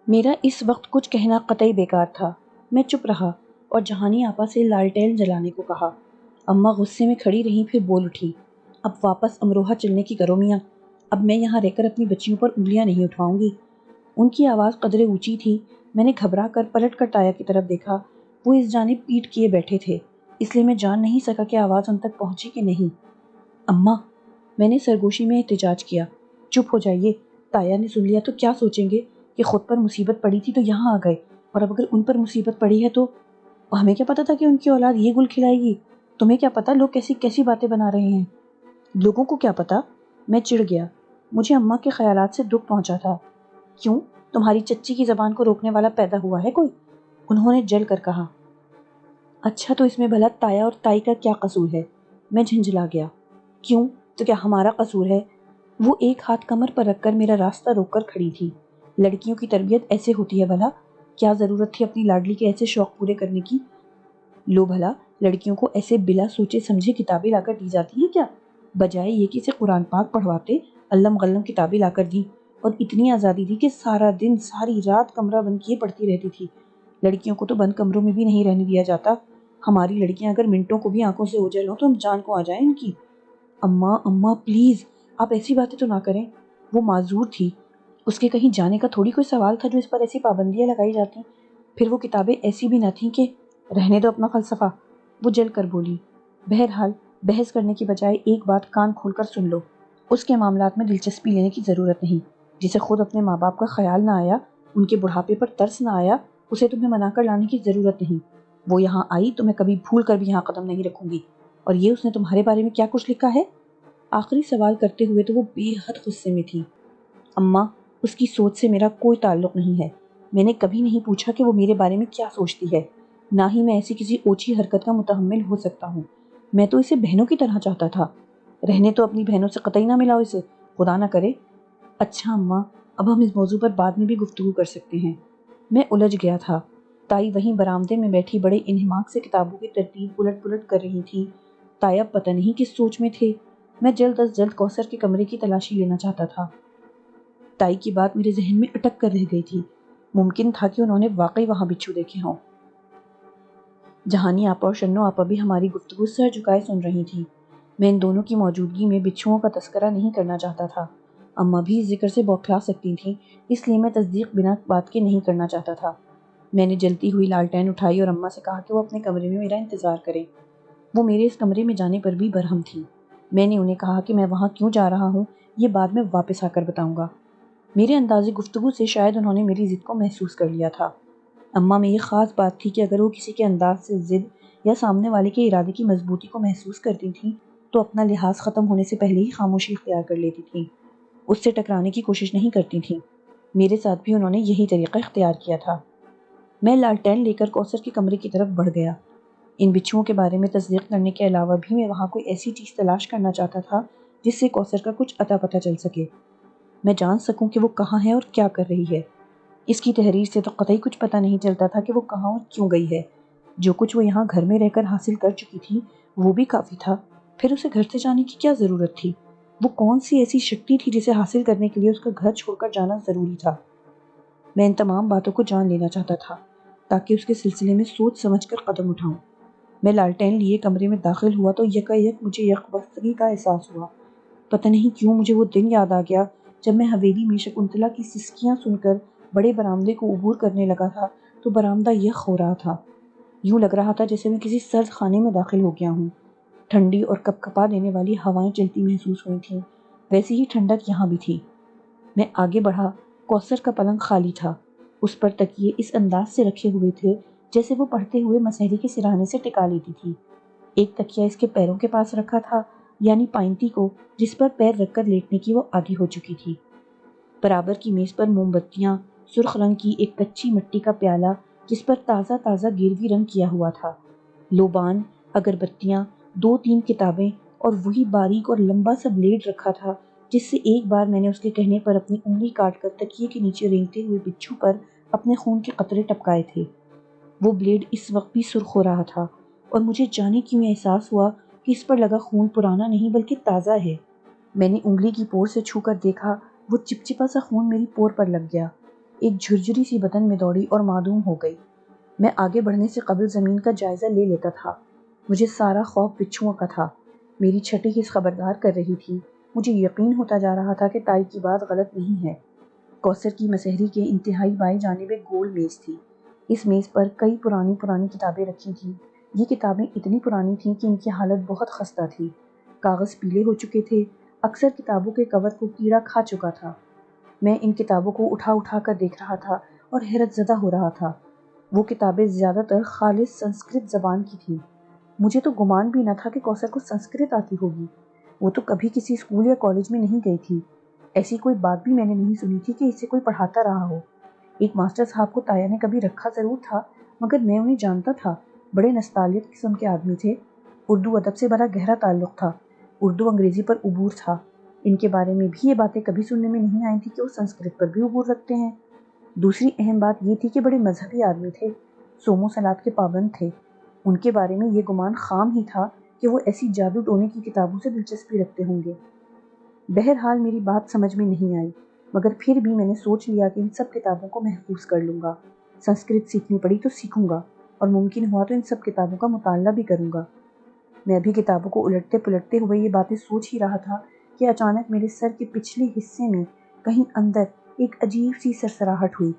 میرا اس وقت کچھ کہنا قطعی بیکار تھا۔ میں چپ رہا اور جہانی آپا سے لالٹین جلانے کو کہا۔ اماں غصے میں کھڑی رہیں، پھر بول اٹھی، اب واپس امروہہ چلنے کی کرو میاں، اب میں یہاں رہ کر اپنی بچیوں پر انگلیاں نہیں اٹھاؤں گی۔ ان کی آواز قدرے اونچی تھی۔ میں نے گھبرا کر پلٹ کر تایا کی طرف دیکھا۔ وہ اس جانب پیٹ کیے بیٹھے تھے، اس لیے میں جان نہیں سکا کہ آواز ان تک پہنچی کہ نہیں۔ اماں، میں نے سرگوشی میں احتجاج کیا۔ چپ ہو جائیے، تایا نے سن لیا تو کیا سوچیں گے کہ خود پر مصیبت پڑی تھی تو یہاں آ گئے، اور اب اگر ان پر مصیبت پڑی ہے تو ہمیں کیا پتا تھا کہ ان کی اولاد یہ گل کھلائے گی؟ تمہیں کیا پتا لوگ کیسی کیسی باتیں بنا رہے ہیں؟ لوگوں کو کیا پتا؟ میں چڑ گیا۔ مجھے اماں کے خیالات سے دکھ پہنچا تھا۔ کیوں؟ تمہاری چچی کی زبان کو روکنے والا پیدا ہوا ہے کوئی؟ انہوں نے جل کر کہا۔ اچھا تو اس میں بھلا تایا اور تائی کا کیا قصور ہے؟ میں جھنجھلا گیا۔ کیوں؟ تو کیا ہمارا قصور ہے؟ وہ ایک ہاتھ کمر پر رکھ کر میرا راستہ روک کر کھڑی تھی۔ لڑکیوں کی تربیت ایسے ہوتی ہے بھلا؟ کیا ضرورت تھی اپنی لاڈلی کے ایسے شوق پورے کرنے کی؟ لو بھلا، لڑکیوں کو ایسے بلا سوچے سمجھے کتابیں لا کر دی جاتی ہیں کیا؟ بجائے یہ کہ اسے قرآن پاک پڑھواتے، علم غلم کتابیں لا کر دی، اور اتنی آزادی دی کہ سارا دن ساری رات کمرہ بند کیے پڑھتی رہتی تھی۔ لڑکیوں کو تو بند کمروں میں بھی نہیں رہنے دیا جاتا۔ ہماری لڑکیاں اگر منٹوں کو بھی آنکھوں سے اوجھل ہوں تو ہم جان کو آ جائیں ان کی۔ اماں پلیز، آپ ایسی باتیں تو نہ کریں۔ وہ معذور تھی، اس کے کہیں جانے کا تھوڑی کوئی سوال تھا جو اس پر ایسی پابندیاں لگائی جاتی۔ پھر وہ کتابیں ایسی بھی نہ تھیں کہ رہنے دو اپنا فلسفہ، وہ جل کر بولی۔ بہرحال بحث کرنے کی بجائے ایک بات کان کھول کر سن لو، اس کے معاملات میں دلچسپی لینے کی ضرورت نہیں۔ جسے خود اپنے ماں باپ کا خیال نہ آیا، ان کے بڑھاپے پر ترس نہ آیا، اسے تمہیں منا کر لانے کی ضرورت نہیں۔ وہ یہاں آئی تو میں کبھی بھول کر بھی یہاں قدم نہیں رکھوں گی۔ اور یہ اس نے تمہارے بارے میں کیا کچھ لکھا ہے؟ آخری سوال کرتے ہوئے تو وہ بے حد غصے میں تھی۔ اماں، اس کی سوچ سے میرا کوئی تعلق نہیں ہے۔ میں نے کبھی نہیں پوچھا کہ وہ میرے بارے میں کیا سوچتی ہے، نہ ہی میں ایسی کسی اوچھی حرکت کا متحمل ہو سکتا ہوں۔ میں تو اسے بہنوں کی طرح چاہتا تھا۔ رہنے تو اپنی بہنوں سے قطعی نہ ملاؤ اسے، خدا نہ کرے۔ اچھا اماں، اب ہم اس موضوع پر بعد میں بھی گفتگو کر سکتے ہیں۔ میں الجھ گیا تھا۔ تائی وہیں برآمدے میں بیٹھی بڑے انہماک سے کتابوں کی ترتیب الٹ پلٹ کر رہی تھی۔ تایا پتہ نہیں کس سوچ میں تھے۔ میں جلد از جلد کوثر کے کمرے کی تلاشی لینا چاہتا تھا۔ تائی کی بات میرے ذہن میں اٹک کر رہ گئی تھی۔ ممکن تھا کہ انہوں نے واقعی وہاں بچھو دیکھے ہوں۔ جہانی آپا اور شنو آپا بھی ہماری گفتگو سر جھکائے سن رہی تھی۔ میں ان دونوں کی موجودگی میں بچھوؤں کا تذکرہ نہیں کرنا چاہتا تھا۔ اماں بھی اس ذکر سے بوکھلا سکتی تھیں، اس لیے میں تصدیق بنا بات کے نہیں کرنا چاہتا تھا۔ میں نے جلتی ہوئی لالٹین اٹھائی اور اماں سے کہا کہ وہ اپنے کمرے میں میرا انتظار کریں۔ وہ میرے اس کمرے میں جانے پر بھی برہم تھی۔ میں نے انہیں کہا کہ میں وہاں کیوں جا رہا ہوں یہ بعد میں واپس آ کر بتاؤں گا۔ میرے انداز گفتگو سے شاید انہوں نے میری ضد کو محسوس کر لیا تھا۔ اماں میں یہ خاص بات تھی کہ اگر وہ کسی کے انداز سے ضد یا سامنے والے کے ارادے کی مضبوطی کو محسوس کرتی تھیں تو اپنا لحاظ ختم ہونے سے پہلے ہی خاموشی اختیار کر لیتی تھیں، اس سے ٹکرانے کی کوشش نہیں کرتی تھیں۔ میرے ساتھ بھی انہوں نے یہی طریقہ اختیار کیا تھا۔ میں لالٹین لے کر کوثر کے کمرے کی طرف بڑھ گیا۔ ان بچھوؤں کے بارے میں تصدیق کرنے کے علاوہ بھی میں وہاں کوئی ایسی چیز تلاش کرنا چاہتا تھا جس سے کوثر کا کچھ اتا پتہ چل سکے۔ میں جان سکوں کہ وہ کہاں ہے اور کیا کر رہی ہے۔ اس کی تحریر سے تو قطعی کچھ پتہ نہیں چلتا تھا کہ وہ کہاں اور کیوں گئی ہے۔ جو کچھ وہ یہاں گھر میں رہ کر حاصل کر چکی تھی وہ بھی کافی تھا، پھر اسے گھر سے جانے کی کیا ضرورت تھی؟ وہ کون سی ایسی شکتی تھی جسے حاصل کرنے کے لیے اس کا گھر چھوڑ کر جانا ضروری تھا؟ میں ان تمام باتوں کو جان لینا چاہتا تھا تاکہ اس کے سلسلے میں سوچ سمجھ کر قدم اٹھاؤں۔ میں لالٹین لیے کمرے میں داخل ہوا تو یکایک مجھے یکبختگی کا احساس ہوا۔ پتہ نہیں کیوں مجھے وہ دن یاد آ گیا جب میں حویلی میں شکنتلا کی سسکیاں سن کر بڑے برآمدے کو عبور کرنے لگا تھا تو برآمدہ یخ ہو رہا تھا۔ یوں لگ رہا تھا جیسے میں کسی سرد خانے میں داخل ہو گیا ہوں۔ ٹھنڈی اور کپ کپا دینے والی ہوائیں چلتی محسوس ہوئی تھیں، ویسی ہی ٹھنڈک یہاں بھی تھی۔ میں آگے بڑھا۔ کوثر کا پلنگ خالی تھا۔ اس پر تکیے اس انداز سے رکھے ہوئے تھے جیسے وہ پڑھتے ہوئے مسحری کے سرہانے سے ٹکا لیتی تھی۔ ایک تکیہ اس کے پیروں کے پاس رکھا تھا، یعنی پائنتی کو جس پر پیر رکھ کر لیٹنے کی وہ عادی ہو چکی تھی۔ برابر کی میز پر موم بتیاں، سرخ رنگ کی ایک کچی مٹی کا پیالہ جس پر تازہ تازہ گیروی رنگ کیا ہوا تھا، لوبان، اگربتیاں، 2-3 کتابیں اور وہی باریک اور لمبا سا بلیڈ رکھا تھا جس سے ایک بار میں نے اس کے کہنے پر اپنی انگلی کاٹ کر تکیے کے نیچے رینگتے ہوئے بچھو پر اپنے خون کے قطرے ٹپکائے تھے۔ وہ بلیڈ اس وقت بھی سرخ ہو رہا تھا اور مجھے جانے کیوں احساس ہوا کہ اس پر لگا خون پرانا نہیں بلکہ تازہ ہے۔ میں نے انگلی کی پور سے چھو کر دیکھا، وہ چپچپا سا خون میری پور پر لگ گیا۔ ایک جھرجھری سی بدن میں دوڑی اور معدوم ہو گئی۔ میں آگے بڑھنے سے قبل زمین کا جائزہ لے لیتا تھا۔ مجھے سارا خوف بچھوؤں کا تھا۔ میری چھٹی حس خبردار کر رہی تھی۔ مجھے یقین ہوتا جا رہا تھا کہ تائی کی بات غلط نہیں ہے۔ کوثر کی مسحری کے انتہائی بائیں جانب ایک گول میز تھی۔ اس میز پر کئی پرانی کتابیں رکھی تھیں۔ یہ کتابیں اتنی پرانی تھیں کہ ان کی حالت بہت خستہ تھی۔ کاغذ پیلے ہو چکے تھے۔ اکثر کتابوں کے کور کو کیڑا کھا چکا تھا۔ میں ان کتابوں کو اٹھا کر دیکھ رہا تھا اور حیرت زدہ ہو رہا تھا۔ وہ کتابیں زیادہ تر خالص سنسکرت زبان کی تھیں۔ مجھے تو گمان بھی نہ تھا کہ کوثر کو سنسکرت آتی ہوگی۔ وہ تو کبھی کسی اسکول یا کالج میں نہیں گئی تھی۔ ایسی کوئی بات بھی میں نے نہیں سنی تھی کہ اسے کوئی پڑھاتا رہا ہو۔ ایک ماسٹر صاحب کو تایا نے کبھی رکھا ضرور تھا، مگر میں انہیں جانتا تھا۔ بڑے نستعلیق قسم کے آدمی تھے۔ اردو ادب سے بڑا گہرا تعلق تھا۔ اردو انگریزی پر عبور تھا۔ ان کے بارے میں بھی یہ باتیں کبھی سننے میں نہیں آئی تھی کہ وہ سنسکرت پر بھی عبور رکھتے ہیں۔ دوسری اہم بات یہ تھی کہ بڑے مذہبی آدمی تھے، صوم و صلات کے پابند تھے۔ ان کے بارے میں یہ گمان خام ہی تھا کہ وہ ایسی جادو ٹونے کی کتابوں سے دلچسپی رکھتے ہوں گے۔ بہرحال میری بات سمجھ میں نہیں آئی، مگر پھر بھی میں نے سوچ لیا کہ ان سب کتابوں کو محفوظ کر لوں گا۔ سنسکرت سیکھنی پڑی تو سیکھوں گا، اور ممکن ہوا تو ان سب کتابوں کا مطالعہ بھی کروں گا۔ میں ابھی کتابوں کو الٹتے پلٹتے ہوئے یہ باتیں سوچ ہی رہا تھا کہ اچانک میرے سر کے پچھلے حصے میں کہیں اندر ایک عجیب سی سرسراہٹ ہوئی۔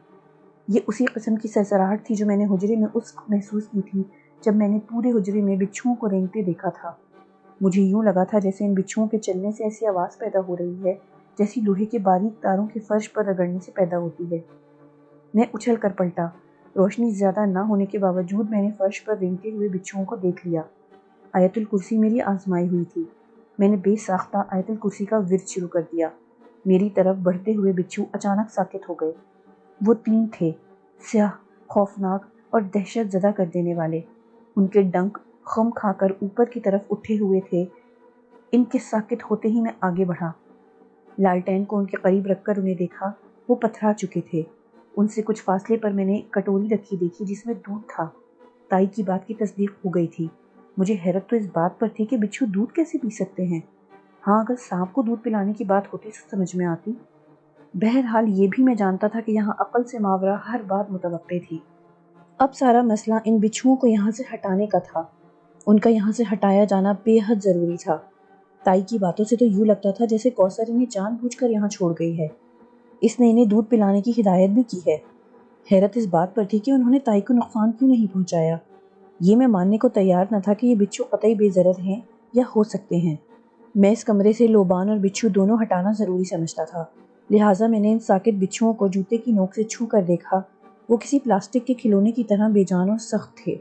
یہ اسی قسم کی سرسراہٹ تھی جو میں نے حجرے میں اس وقت محسوس کی تھی جب میں نے پورے حجرے میں بچھوؤں کو رینگتے دیکھا تھا۔ مجھے یوں لگا تھا جیسے ان بچھوؤں کے چلنے سے ایسی آواز پیدا ہو رہی ہے جیسی لوہے کے باریک تاروں کے فرش پر رگڑنے سے پیدا ہوتی ہے۔ میں اچھل کر پلٹا۔ روشنی زیادہ نہ ہونے کے باوجود میں نے فرش پر رینگتے ہوئے بچھوؤں کو دیکھ لیا۔ آیت الکرسی میری آزمائی ہوئی تھی۔ میں نے بے ساختہ آیت الکرسی کا ورد شروع کر دیا۔ میری طرف بڑھتے ہوئے بچھو اچانک ساکت ہو گئے۔ وہ 3 تھے، سیاہ، خوفناک اور دہشت زدہ کر دینے والے۔ ان کے ڈنک خم کھا کر اوپر کی طرف اٹھے ہوئے تھے۔ ان کے ساکت ہوتے ہی میں آگے بڑھا۔ لالٹین کو ان کے قریب رکھ کر انہیں دیکھا۔ وہ پتھرا چکے تھے۔ ان سے کچھ فاصلے پر میں نے ایک کٹوری رکھی دیکھی جس میں دودھ تھا۔ تائی کی بات کی تصدیق ہو گئی تھی۔ مجھے حیرت تو اس بات پر تھی کہ بچھو دودھ کیسے پی سکتے ہیں۔ ہاں، اگر سانپ کو دودھ پلانے کی بات ہوتی تو سمجھ میں آتی۔ بہرحال یہ بھی میں جانتا تھا کہ یہاں عقل سے ماورا ہر بات متوقع تھی۔ اب سارا مسئلہ ان بچھوؤں کو یہاں سے ہٹانے کا تھا۔ ان کا یہاں سے ہٹایا جانا بے حد ضروری تھا۔ تائی کی باتوں سے تو یوں لگتا تھا جیسے کوثر انہیں جان بوجھ کر یہاں چھوڑ گئی ہے۔ اس نے انہیں دودھ پلانے کی ہدایت بھی کی ہے۔ حیرت اس بات پر تھی کہ انہوں نے تائی کو نقصان کیوں نہیں پہنچایا۔ یہ میں ماننے کو تیار نہ تھا کہ یہ بچھو قطعی بے ضرر ہیں یا ہو سکتے ہیں۔ میں اس کمرے سے لوبان اور بچھو دونوں ہٹانا ضروری سمجھتا تھا، لہٰذا میں نے ان ساکت بچھوؤں کو جوتے کی نوک سے چھو کر دیکھا۔ وہ کسی پلاسٹک کے کھلونے کی طرح بے جان اور سخت تھے۔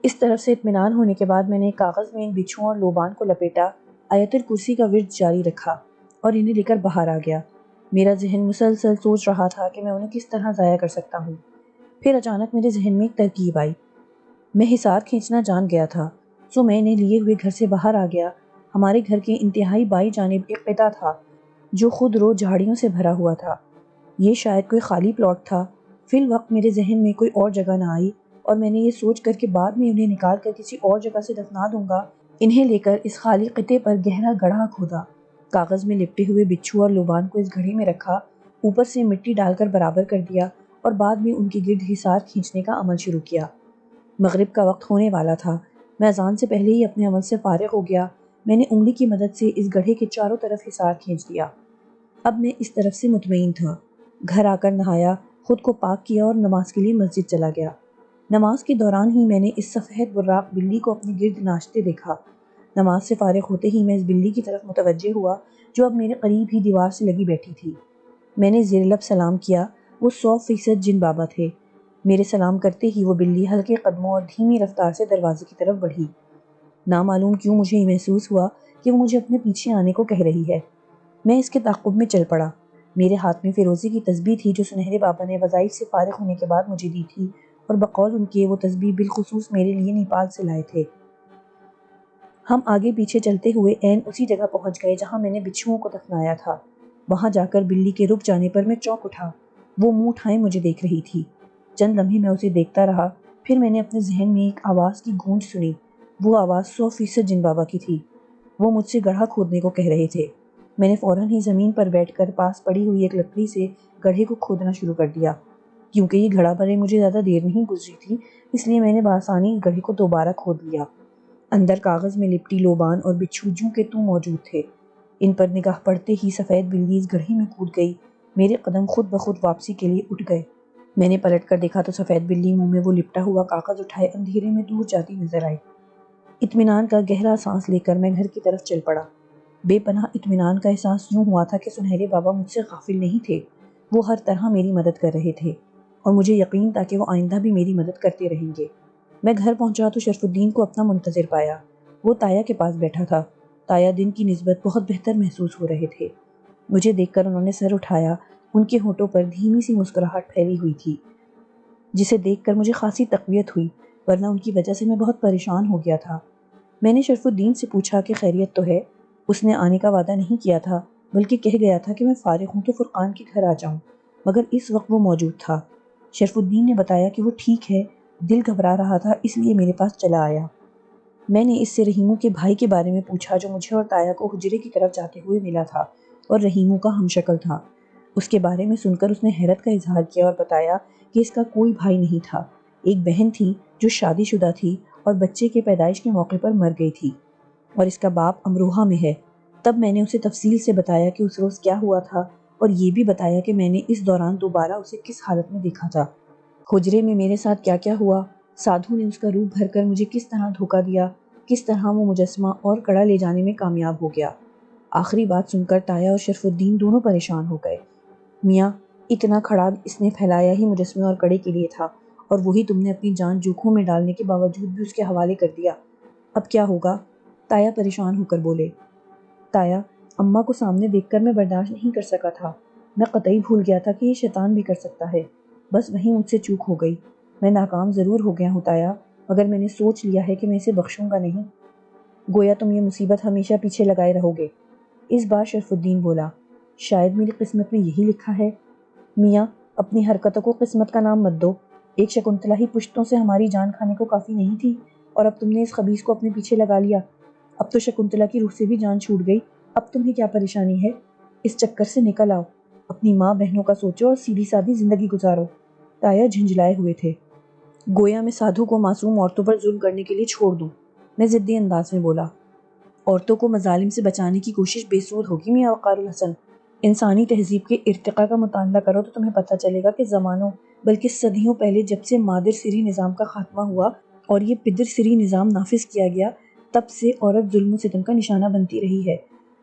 اس طرف سے اطمینان ہونے کے بعد میں نے کاغذ میں ان بچھوؤں اور لوبان کو لپیٹا، آیت الکرسی کا ورد جاری رکھا اور انہیں لے کر باہر آ گیا۔ میرا ذہن مسلسل سوچ رہا تھا کہ میں انہیں کس طرح ضائع کر سکتا ہوں۔ پھر اچانک میرے ذہن میں ایک ترکیب آئی۔ میں حصار کھینچنا جان گیا تھا، سو میں انہیں لیے ہوئے گھر سے باہر آ گیا۔ ہمارے گھر کے انتہائی بائیں جانب ایک قطعہ تھا جو خود رو جھاڑیوں سے بھرا ہوا تھا۔ یہ شاید کوئی خالی پلاٹ تھا۔ فی الوقت میرے ذہن میں کوئی اور جگہ نہ آئی اور میں نے یہ سوچ کر کہ بعد میں انہیں نکال کر کسی اور جگہ سے دفنا دوں گا، انہیں لے کر اس خالی قطعے پر گہرا گڑھا کھودا، کاغذ میں لپٹے ہوئے بچھو اور لوبان کو اس گڑھے میں رکھا، اوپر سے مٹی ڈال کر برابر کر دیا اور بعد میں ان کے گرد حصار کھینچنے کا عمل شروع کیا۔ مغرب کا وقت ہونے والا تھا۔ میں اذان سے پہلے ہی اپنے عمل سے فارغ ہو گیا۔ میں نے انگلی کی مدد سے اس گڑھے کے چاروں طرف حصار کھینچ دیا۔ اب میں اس طرف سے مطمئن تھا۔ گھر آ کر نہایا، خود کو پاک کیا اور نماز کے لیے مسجد چلا گیا۔ نماز کے دوران ہی میں نے اس سفید براق بلی کو اپنے گرد ناچتے دیکھا۔ نماز سے فارغ ہوتے ہی میں اس بلی کی طرف متوجہ ہوا جو اب میرے قریب ہی دیوار سے لگی بیٹھی تھی۔ میں نے زیر لب سلام کیا۔ وہ 100% جن بابا تھے۔ میرے سلام کرتے ہی وہ بلی ہلکے قدموں اور دھیمی رفتار سے دروازے کی طرف بڑھی۔ نامعلوم کیوں مجھے یہ محسوس ہوا کہ وہ مجھے اپنے پیچھے آنے کو کہہ رہی ہے۔ میں اس کے تعاقب میں چل پڑا۔ میرے ہاتھ میں فیروزے کی تسبیح تھی جو سنہرے بابا نے وظائف سے فارغ ہونے کے بعد مجھے دی تھی، اور بقول ان کے وہ تسبیح بالخصوص میرے لیے نیپال سے لائے تھے۔ ہم آگے پیچھے چلتے ہوئے عین اسی جگہ پہنچ گئے جہاں میں نے بچھوؤں کو دفنایا تھا۔ وہاں جا کر بلی کے رک جانے پر میں چونک اٹھا۔ وہ منہ اٹھائے مجھے دیکھ رہی تھی۔ چند لمحے میں اسے دیکھتا رہا، پھر میں نے اپنے ذہن میں ایک آواز کی گونج سنی۔ وہ آواز 100% جن بابا کی تھی۔ وہ مجھ سے گڑھا کھودنے کو کہہ رہے تھے۔ میں نے فوراً ہی زمین پر بیٹھ کر پاس پڑی ہوئی ایک لکڑی سے گڑھے کو کھودنا شروع کر دیا۔ کیونکہ یہ گھڑا بھرے مجھے زیادہ دیر نہیں گزری تھی، اس لیے میں نے بآسانی گڑھے کو دوبارہ کھود لیا۔ اندر کاغذ میں لپٹی لوبان اور بچھو جوں کے توں موجود تھے۔ ان پر نگاہ پڑتے ہی سفید بلی اس گڑھے میں کود گئی۔ میرے قدم خود بخود واپسی کے لیے اٹھ گئے۔ میں نے پلٹ کر دیکھا تو سفید بلی منہ میں وہ لپٹا ہوا کاغذ اٹھائے اندھیرے میں دور جاتی نظر آئی۔ اطمینان کا گہرا سانس لے کر میں گھر کی طرف چل پڑا۔ بے پناہ اطمینان کا احساس یوں ہوا تھا کہ سنہرے بابا مجھ سے غافل نہیں تھے۔ وہ ہر طرح میری مدد کر رہے تھے اور مجھے یقین تھا کہ وہ آئندہ بھی میری مدد کرتے رہیں گے۔ میں گھر پہنچا تو شرف الدین کو اپنا منتظر پایا۔ وہ تایا کے پاس بیٹھا تھا۔ تایا دن کی نسبت بہت بہتر محسوس ہو رہے تھے۔ مجھے دیکھ کر انہوں نے سر اٹھایا۔ ان کے ہونٹوں پر دھیمی سی مسکراہٹ پھیلی ہوئی تھی، جسے دیکھ کر مجھے خاصی تقویت ہوئی، ورنہ ان کی وجہ سے میں بہت پریشان ہو گیا تھا۔ میں نے شرف الدین سے پوچھا کہ خیریت تو ہے؟ اس نے آنے کا وعدہ نہیں کیا تھا، بلکہ کہہ گیا تھا کہ میں فارغ ہوں تو فرقان کے گھر آ جاؤں، مگر اس وقت وہ موجود تھا۔ شرف الدین نے بتایا کہ وہ ٹھیک ہے، دل گھبرا رہا تھا اس لیے میرے پاس چلا آیا۔ میں نے اس سے رحیمو کے بھائی کے بارے میں پوچھا جو مجھے اور تایا کو حجرے کی طرف جاتے ہوئے ملا تھا اور رحیمو کا ہم شکل تھا۔ اس کے بارے میں سن کر اس نے حیرت کا اظہار کیا اور بتایا کہ اس کا کوئی بھائی نہیں تھا، ایک بہن تھی جو شادی شدہ تھی اور بچے کے پیدائش کے موقع پر مر گئی تھی، اور اس کا باپ امروہہ میں ہے۔ تب میں نے اسے تفصیل سے بتایا کہ اس روز کیا ہوا تھا، اور یہ بھی بتایا کہ میں نے اس دوران دوبارہ اسے کس حالت میں دیکھا تھا، حجرے میں میرے ساتھ کیا کیا ہوا، سادھو نے اس کا روپ بھر کر مجھے کس طرح دھوکہ دیا، کس طرح وہ مجسمہ اور کڑا لے جانے میں کامیاب ہو گیا۔ آخری بات سن کر تایا اور شرف الدین دونوں پریشان ہو گئے۔ میاں، اتنا کھڑا اس نے پھیلایا ہی مجسمے اور کڑے کے لیے تھا، اور وہی تم نے اپنی جان جوکھوں میں ڈالنے کے باوجود بھی اس کے حوالے کر دیا۔ اب کیا ہوگا؟ تایا پریشان ہو کر بولے۔ تایا، اماں کو سامنے دیکھ کر میں برداشت نہیں کر سکا تھا۔ میں قطعی بھول گیا تھا کہ یہ شیطان بھی کر سکتا ہے۔ بس وہیں مجھ سے چوک ہو گئی۔ میں ناکام ضرور ہو گیا ہوں تایا، مگر میں نے سوچ لیا ہے کہ میں اسے بخشوں گا نہیں۔ گویا تم یہ مصیبت ہمیشہ پیچھے لگائے رہو گے۔ اس بار شرف الدین بولا، شاید میری قسمت میں یہی لکھا ہے۔ میاں، اپنی حرکتوں کو قسمت کا نام مت دو۔ ایک شکنتلا ہی پشتوں سے ہماری جان کھانے کو کافی نہیں تھی، اور اب تم نے اس خبیث کو اپنے پیچھے لگا لیا۔ اب تو شکنتلا کی روح سے بھی جان چھوٹ گئی، اب تمہیں کیا پریشانی ہے؟ اس چکر سے نکل آؤ، اپنی ماں بہنوں کا سوچو اور سیدھی سادی زندگی گزارو۔ تایا جھنجھلائے ہوئے تھے، گویا میں سادھو کو معصوم عورتوں پر ظلم کرنے کے لیے چھوڑ دوں۔ میں ضدی انداز میں بولا، عورتوں کو مظالم سے بچانے کی کوشش بے سود ہوگی میاں وقار الحسن۔ انسانی تہذیب کے ارتقاء کا مطالعہ کرو تو تمہیں پتہ چلے گا کہ زمانوں بلکہ صدیوں پہلے جب سے مادر سری نظام کا خاتمہ ہوا اور یہ پدر سری نظام نافذ کیا گیا، تب سے عورت ظلم و ستم کا نشانہ بنتی رہی ہے۔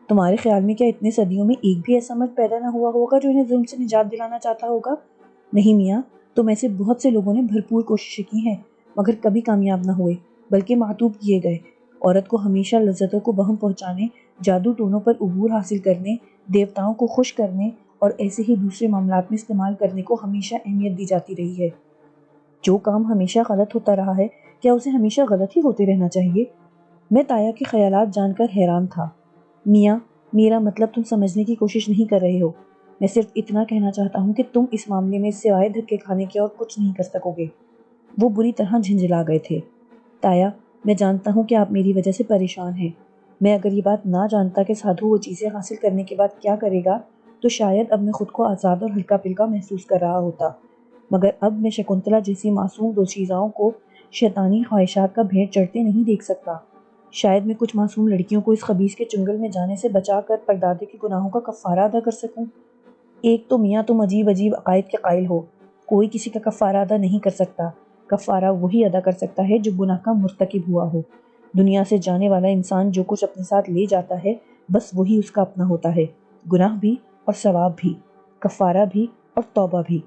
تمہارے خیال میں کیا اتنے صدیوں میں ایک بھی ایسا مرد پیدا نہ ہوا ہوگا جو انہیں ظلم سے نجات دلانا چاہتا ہوگا؟ نہیں میاں، تم ایسے بہت سے لوگوں نے بھرپور کوششیں کی ہیں، مگر کبھی کامیاب نہ ہوئے، بلکہ معطوب کیے گئے۔ عورت کو ہمیشہ لذتوں کو بہم پہنچانے، جادو ٹونوں پر عبور حاصل کرنے، دیوتاؤں کو خوش کرنے اور ایسے ہی دوسرے معاملات میں استعمال کرنے کو ہمیشہ اہمیت دی جاتی رہی ہے۔ جو کام ہمیشہ غلط ہوتا رہا ہے، کیا اسے ہمیشہ غلط ہی ہوتے رہنا چاہیے؟ میں تایا کے خیالات جان کر حیران تھا۔ میاں، میرا مطلب تم سمجھنے کی کوشش نہیں کر رہے ہو۔ میں صرف اتنا کہنا چاہتا ہوں کہ تم اس معاملے میں سوائے دھکے کھانے کے اور کچھ نہیں کر سکو گے۔ وہ بری طرح جھنجھلا گئے تھے۔ تایا، میں جانتا ہوں کہ آپ میری وجہ سے پریشان ہیں۔ میں اگر یہ بات نہ جانتا کہ سادھو وہ چیزیں حاصل کرنے کے بعد کیا کرے گا، تو شاید اب میں خود کو آزاد اور ہلکا پھلکا محسوس کر رہا ہوتا، مگر اب میں شکنتلا جیسی معصوم دوشیزاؤں کو شیطانی خواہشات کا بھیڑ چڑھتے نہیں دیکھ سکتا۔ شاید میں کچھ معصوم لڑکیوں کو اس خبیث کے چنگل میں جانے سے بچا کر پردادے کے گناہوں کا کفارہ ادا کر سکوں۔ ایک تو میاں تم عجیب عجیب عقائد کے قائل ہو۔ کوئی کسی کا کفارہ ادا نہیں کر سکتا۔ کفارہ وہی ادا کر سکتا ہے جو گناہ کا مرتکب ہوا ہو۔ دنیا سے جانے والا انسان جو کچھ اپنے ساتھ لے جاتا ہے، بس وہی اس کا اپنا ہوتا ہے، گناہ بھی اور ثواب بھی، کفارہ بھی اور توبہ بھی۔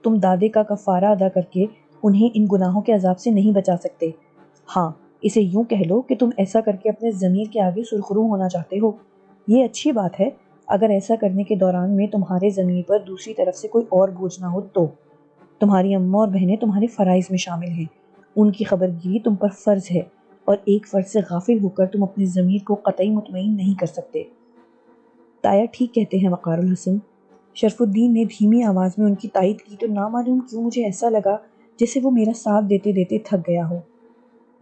تم دادے کا کفارہ ادا کر کے انہیں ان گناہوں کے عذاب سے نہیں بچا سکتے۔ ہاں، اسے یوں کہہ لو کہ تم ایسا کر کے اپنے ضمیر کے آگے سرخرو ہونا چاہتے ہو۔ یہ اچھی بات ہے، اگر ایسا کرنے کے دوران میں تمہارے ضمیر پر دوسری طرف سے کوئی اور بوجھ نہ ہو تو۔ تمہاری اماں اور بہنیں تمہارے فرائض میں شامل ہیں، ان کی خبر گیری تم پر فرض ہے، اور ایک فرض سے غافل ہو کر تم اپنے ضمیر کو قطعی مطمئن نہیں کر سکتے۔ تایا ٹھیک کہتے ہیں وقار الحسن۔ شرف الدین نے دھیمی آواز میں ان کی تائید کی تو نامعلوم کیوں مجھے ایسا لگا جیسے وہ میرا ساتھ دیتے دیتے تھک گیا ہو۔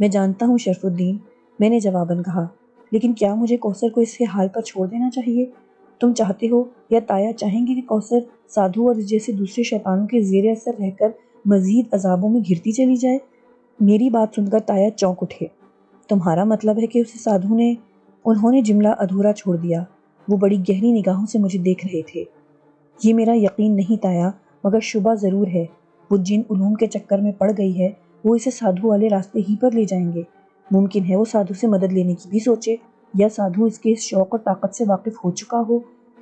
میں جانتا ہوں شرف الدین، میں نے جواباً کہا، لیکن کیا مجھے کوثر کو اس کے حال پر چھوڑ دینا چاہیے؟ تم چاہتے ہو یا تایا چاہیں گے کہ کوثر سادھو اور جیسے دوسرے شیطانوں کے زیر اثر رہ کر مزید عذابوں میں گھرتی چلی جائے؟ میری بات سن کر تایا چونک اٹھے۔ تمہارا مطلب ہے کہ اسے سادھو نے… انہوں نے جملہ ادھورا چھوڑ دیا۔ وہ بڑی گہری نگاہوں سے مجھے دیکھ رہے تھے۔ یہ میرا یقین نہیں تایا، مگر شبہ ضرور ہے۔ وہ جن علوم کے چکر میں پڑ گئی ہے وہ اسے سادھو والے راستے ہی پر لے جائیں گے۔ ممکن ہے وہ سادھو سے مدد لینے کی بھی سوچے، یا سادھو اس کے اس شوق اور طاقت سے واقف ہو چکا ہو۔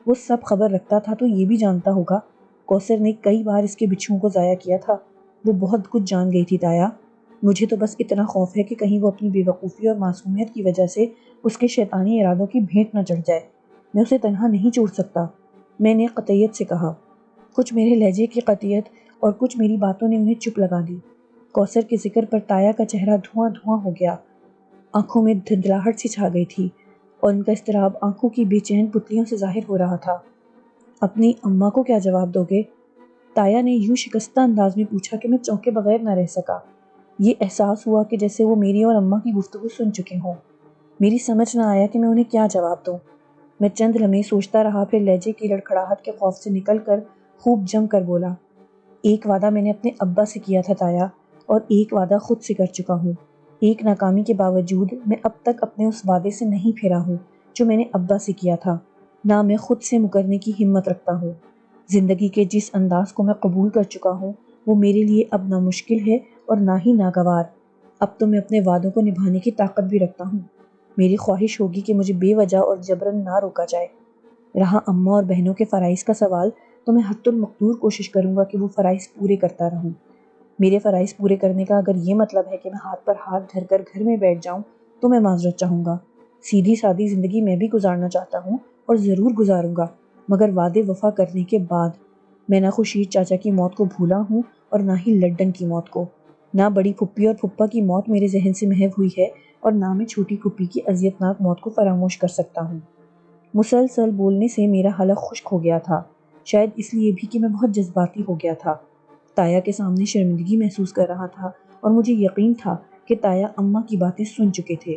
وہ سب خبر رکھتا تھا تو یہ بھی جانتا ہوگا کوثر نے کئی بار اس کے بچھوؤں کو ضائع کیا تھا۔ وہ بہت کچھ جان گئی تھی تایا۔ مجھے تو بس اتنا خوف ہے کہ کہیں وہ اپنی بے وقوفی اور معصومیت کی وجہ سے اس کے شیطانی ارادوں کی بھینٹ نہ چڑھ جائے۔ میں اسے تنہا نہیں چھوڑ سکتا، میں نے قطعیت سے کہا۔ کچھ میرے لہجے کی قطعیت اور کچھ میری باتوں نے انہیں چپ لگا دی۔ کوثر کے ذکر پر تایا کا چہرہ دھواں دھواں ہو گیا۔ آنکھوں میں دھندلاہٹ سی چھا گئی تھی اور ان کا اضطراب آنکھوں کی بے چین پتلیوں سے ظاہر ہو رہا تھا۔ اپنی اماں کو کیا جواب دو گے؟ تایا نے یوں شکستہ انداز میں پوچھا کہ میں چونکے بغیر نہ رہ سکا۔ یہ احساس ہوا کہ جیسے وہ میری اور اماں کی گفتگو سن چکے ہوں۔ میری سمجھ نہ آیا کہ میں انہیں کیا جواب دوں۔ میں چند لمحے سوچتا رہا، پھر لہجے کی لڑکھڑاہٹ کے خوف سے نکل کر خوب جم کر بولا، ایک وعدہ میں نے اپنے ابا سے کیا تھا تایا، اور ایک وعدہ خود سے کر چکا ہوں۔ ایک ناکامی کے باوجود میں اب تک اپنے اس وعدے سے نہیں پھرا ہوں جو میں نے ابا سے کیا تھا، نہ میں خود سے مکرنے کی ہمت رکھتا ہوں۔ زندگی کے جس انداز کو میں قبول کر چکا ہوں وہ میرے لیے اب نہ مشکل ہے اور نہ ہی ناگوار۔ اب تو میں اپنے وعدوں کو نبھانے کی طاقت بھی رکھتا ہوں۔ میری خواہش ہوگی کہ مجھے بے وجہ اور جبراً نہ روکا جائے۔ رہا اماں اور بہنوں کے فرائض کا سوال، تو میں حتی المقدور کوشش کروں گا کہ وہ فرائض پورے کرتا رہوں۔ میرے فرائض پورے کرنے کا اگر یہ مطلب ہے کہ میں ہاتھ پر ہاتھ دھر کر گھر میں بیٹھ جاؤں تو میں معذرت چاہوں گا۔ سیدھی سادی زندگی میں بھی گزارنا چاہتا ہوں اور ضرور گزاروں گا، مگر وعدے وفا کرنے کے بعد۔ میں نہ خورشید چاچا کی موت کو بھولا ہوں اور نہ ہی لڈن کی موت کو۔ نہ بڑی پھپھی اور پھپھا کی موت میرے ذہن سے محو ہوئی ہے اور نہ میں چھوٹی پھپھی کی اذیتناک موت کو فراموش کر سکتا ہوں۔ مسلسل بولنے سے میرا حلق خشک ہو گیا تھا، شاید اس لیے بھی کہ میں بہت جذباتی ہو گیا تھا۔ تایا کے سامنے شرمندگی محسوس کر رہا تھا اور مجھے یقین تھا کہ تایا اماں کی باتیں سن چکے تھے۔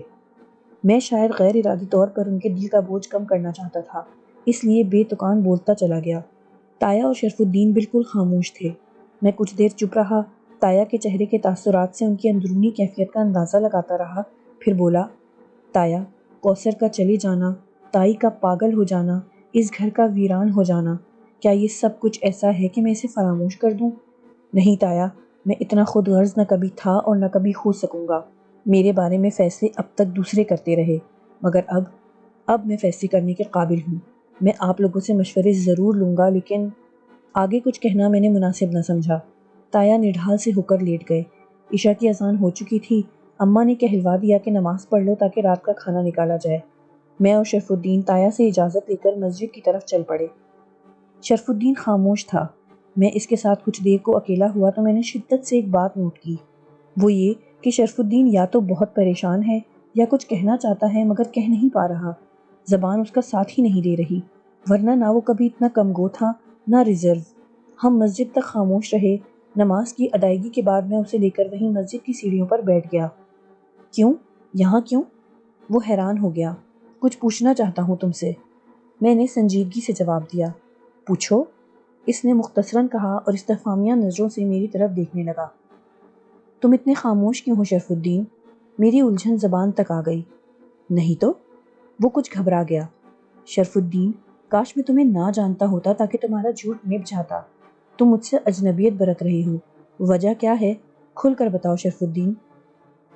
میں شاید غیر ارادی طور پر ان کے دل کا بوجھ کم کرنا چاہتا تھا، اس لیے بے تکان بولتا چلا گیا۔ تایا اور شرف الدین بالکل خاموش تھے۔ میں کچھ دیر چپ رہا، تایا کے چہرے کے تاثرات سے ان کی اندرونی کیفیت کا اندازہ لگاتا رہا، پھر بولا، تایا، کوثر کا چلے جانا، تائی کا پاگل ہو جانا، اس گھر کا ویران ہو جانا، کیا یہ سب کچھ ایسا ہے کہ میں اسے فراموش کر دوں؟ نہیں تایا، میں اتنا خود غرض نہ کبھی تھا اور نہ کبھی ہو سکوں گا۔ میرے بارے میں فیصلے اب تک دوسرے کرتے رہے، مگر اب میں فیصلے کرنے کے قابل ہوں۔ میں آپ لوگوں سے مشورے ضرور لوں گا، لیکن… آگے کچھ کہنا میں نے مناسب نہ سمجھا۔ تایا نڈھال سے ہو کر لیٹ گئے۔ عشاء کی اذان ہو چکی تھی۔ اماں نے کہلوا دیا کہ نماز پڑھ لو تاکہ رات کا کھانا نکالا جائے۔ میں اور شرف الدین تایا سے اجازت لے کر مسجد کی طرف چل پڑے۔ شرف الدین خاموش تھا۔ میں اس کے ساتھ کچھ دیر کو اکیلا ہوا تو میں نے شدت سے ایک بات نوٹ کی، وہ یہ کہ شرف الدین یا تو بہت پریشان ہے یا کچھ کہنا چاہتا ہے مگر کہہ نہیں پا رہا، زبان اس کا ساتھ ہی نہیں دے رہی، ورنہ نہ وہ کبھی اتنا کم گو تھا نہ ریزرو۔ ہم مسجد تک خاموش رہے۔ نماز کی ادائیگی کے بعد میں اسے لے کر وہیں مسجد کی سیڑھیوں پر بیٹھ گیا۔ کیوں؟ یہاں کیوں؟ وہ حیران ہو گیا۔ کچھ پوچھنا چاہتا ہوں تم سے، میں نے سنجیدگی سے جواب دیا۔ پوچھو، اس نے مختصراً کہا اور استفہامیہ نظروں سے میری طرف دیکھنے لگا۔ تم اتنے خاموش کیوں ہو شرف الدین؟ میری الجھن زبان تک آ گئی۔ نہیں تو؟ وہ کچھ گھبرا گیا۔ شرف الدین، کاش میں تمہیں نہ جانتا ہوتا تاکہ تمہارا جھوٹ نبھ جاتا۔ تم مجھ سے اجنبیت برت رہی ہو، وجہ کیا ہے؟ کھل کر بتاؤ شرف الدین۔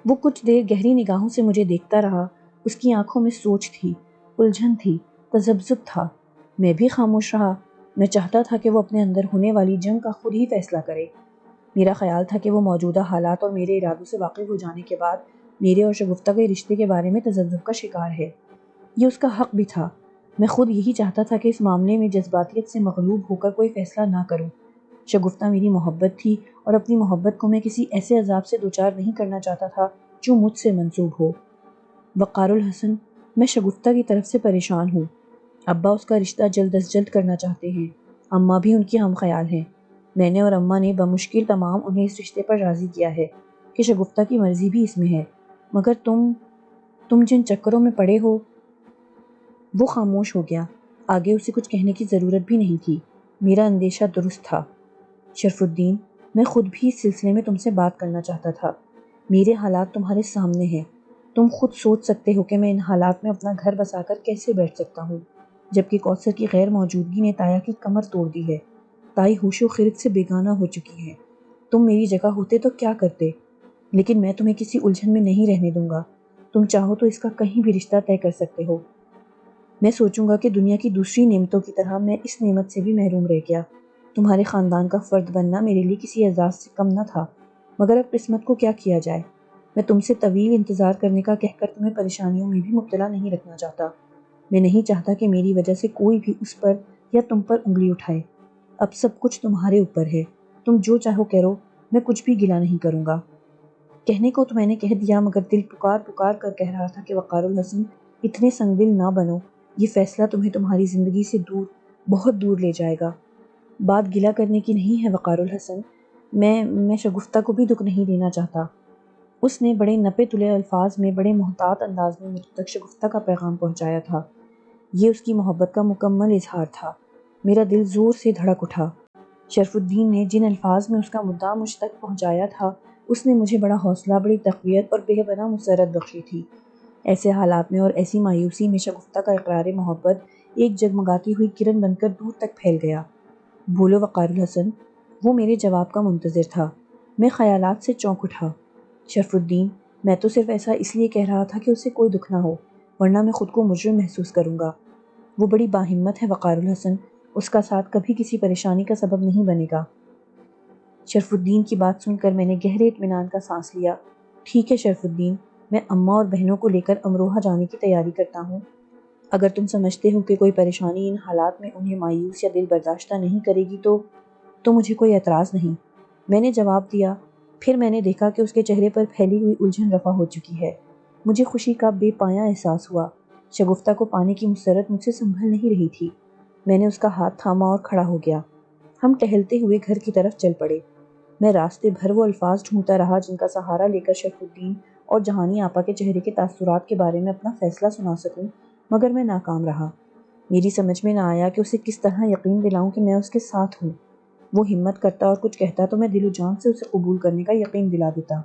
وہ کچھ دیر گہری نگاہوں سے مجھے دیکھتا رہا۔ اس کی آنکھوں میں سوچ تھی، الجھن تھی، تذبذب تھا۔ میں بھی خاموش رہا۔ میں چاہتا تھا کہ وہ اپنے اندر ہونے والی جنگ کا خود ہی فیصلہ کرے۔ میرا خیال تھا کہ وہ موجودہ حالات اور میرے ارادوں سے واقف ہو جانے کے بعد میرے اور شگفتہ کے رشتے کے بارے میں تذبذب کا شکار ہے۔ یہ اس کا حق بھی تھا۔ میں خود یہی چاہتا تھا کہ اس معاملے میں جذباتیت سے مغلوب ہو کر کوئی فیصلہ نہ کروں۔ شگفتہ میری محبت تھی اور اپنی محبت کو میں کسی ایسے عذاب سے دوچار نہیں کرنا چاہتا تھا جو مجھ سے منسوب ہو۔ وقار الحسن، میں شگفتہ کی طرف سے پریشان ہوں۔ ابا اس کا رشتہ جلد از جلد کرنا چاہتے ہیں، اماں بھی ان کی ہم خیال ہیں۔ میں نے اور اماں نے بمشکل تمام انہیں اس رشتے پر راضی کیا ہے کہ شگفتہ کی مرضی بھی اس میں ہے، مگر تم جن چکروں میں پڑے ہو… وہ خاموش ہو گیا۔ آگے اسے کچھ کہنے کی ضرورت بھی نہیں تھی۔ میرا اندیشہ درست تھا۔ شرف الدین، میں خود بھی اس سلسلے میں تم سے بات کرنا چاہتا تھا۔ میرے حالات تمہارے سامنے ہیں۔ تم خود سوچ سکتے ہو کہ میں ان حالات میں اپنا گھر بسا کر کیسے بیٹھ سکتا ہوں، جبکہ کوثر کی غیر موجودگی نے تایا کی کمر توڑ دی ہے۔ تائی ہوش و خرد سے بیگانہ ہو چکی ہے۔ تم میری جگہ ہوتے تو کیا کرتے؟ لیکن میں تمہیں کسی الجھن میں نہیں رہنے دوں گا۔ تم چاہو تو اس کا کہیں بھی رشتہ طے کر سکتے ہو۔ میں سوچوں گا کہ دنیا کی دوسری نعمتوں کی طرح میں اس نعمت سے بھی محروم رہ گیا۔ تمہارے خاندان کا فرد بننا میرے لیے کسی اعزاز سے کم نہ تھا، مگر اب قسمت کو کیا کیا جائے۔ میں تم سے طویل انتظار کرنے کا کہہ کر تمہیں پریشانیوں میں بھی مبتلا نہیں رکھنا چاہتا۔ میں نہیں چاہتا کہ میری وجہ سے کوئی بھی اس پر یا تم پر انگلی اٹھائے۔ اب سب کچھ تمہارے اوپر ہے۔ تم جو چاہو کرو، میں کچھ بھی گلہ نہیں کروں گا۔ کہنے کو تو میں نے کہہ دیا، مگر دل پکار پکار کر کہہ رہا تھا کہ وقار الحسن، اتنے سنگ دل نہ بنو۔ یہ فیصلہ تمہیں تمہاری زندگی سے دور، بہت دور لے جائے گا۔ بات گلہ کرنے کی نہیں ہے وقار الحسن۔ میں شگفتہ کو بھی دکھ نہیں دینا چاہتا۔ اس نے بڑے نپے تلے الفاظ میں بڑے محتاط انداز میں مجھ تک شگفتہ کا پیغام پہنچایا تھا۔ یہ اس کی محبت کا مکمل اظہار تھا۔ میرا دل زور سے دھڑک اٹھا۔ شرف الدین نے جن الفاظ میں اس کا مدعا مجھ تک پہنچایا تھا، اس نے مجھے بڑا حوصلہ، بڑی تقویت اور بے پناہ مسرت بخشی تھی۔ ایسے حالات میں اور ایسی مایوسی میں شگفتہ کا اقرار محبت ایک جگمگاتی ہوئی کرن بن کر دور تک پھیل گیا۔ بولو وقار الحسن۔ وہ میرے جواب کا منتظر تھا۔ میں خیالات سے چونک اٹھا۔ شرف الدین، میں تو صرف ایسا اس لیے کہہ رہا تھا کہ اسے کوئی دکھ نہ ہو، ورنہ میں خود کو مجرم محسوس کروں گا۔ وہ بڑی باہمت ہے وقار الحسن، اس کا ساتھ کبھی کسی پریشانی کا سبب نہیں بنے گا۔ شرف الدین کی بات سن کر میں نے گہرے اطمینان کا سانس لیا۔ ٹھیک ہے شرف الدین، میں اماں اور بہنوں کو لے کر امروہہ جانے کی تیاری کرتا ہوں۔ اگر تم سمجھتے ہو کہ کوئی پریشانی ان حالات میں انہیں مایوس یا دل برداشتہ نہیں کرے گی تو مجھے کوئی اعتراض نہیں، میں نے جواب دیا۔ پھر میں نے دیکھا کہ اس کے چہرے پر پھیلی ہوئی الجھن رفع ہو چکی ہے۔ مجھے خوشی کا بے پایاں احساس ہوا۔ شگفتہ کو پانے کی مسرت مجھ سے سنبھل نہیں رہی تھی۔ میں نے اس کا ہاتھ تھاما اور کھڑا ہو گیا۔ ہم ٹہلتے ہوئے گھر کی طرف چل پڑے۔ میں راستے بھر وہ الفاظ ڈھونڈتا رہا جن کا سہارا لے کر شرف الدین اور جہانی آپا کے چہرے کے تاثرات کے بارے میں اپنا فیصلہ سنا سکوں، مگر میں ناکام رہا۔ میری سمجھ میں نہ آیا کہ اسے کس طرح یقین دلاؤں کہ میں اس کے ساتھ ہوں۔ وہ ہمت کرتا اور کچھ کہتا تو میں دل و جان سے اسے قبول کرنے کا یقین دلا دیتا۔